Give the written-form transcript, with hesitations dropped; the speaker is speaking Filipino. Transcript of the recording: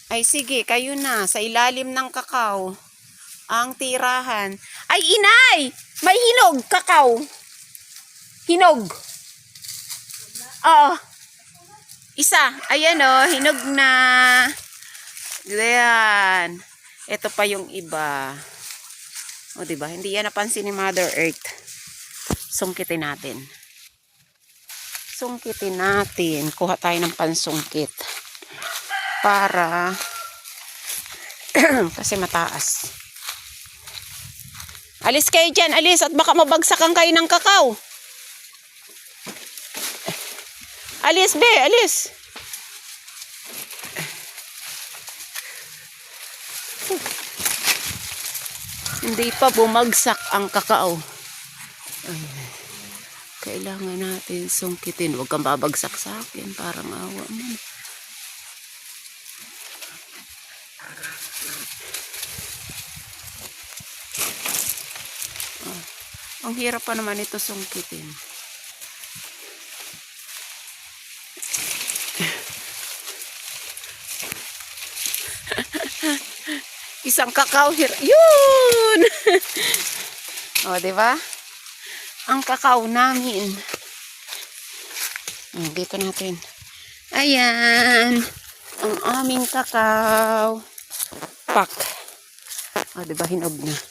Ay sige, kayo na. Sa ilalim ng kakao. Ang tirahan. Ay inay! May hinog kakao. Hinog. Oo. Isa. Ayan o. Hinog na. Ayan. Ito pa yung iba. O diba? Hindi yan napansin ni Mother Earth. Sungkitin natin. Sungkitin natin. Kuha tayo ng pansungkit. Para kasi mataas. Alis kayo dyan, alis. At baka mabagsakan kayo ng kakao. Alis, be, alis. Hindi pa bumagsak ang kakao. Ay, kailangan natin sungkitin. Huwag kang babagsak sa akin. Parang awa mo. Oh, ang hirap pa naman ito sungkitin. Isang kakao yun. O, diba? Ang kakao namin. Dito natin. Ayan. Ang aming kakao. Pak. O, diba? Hinog na.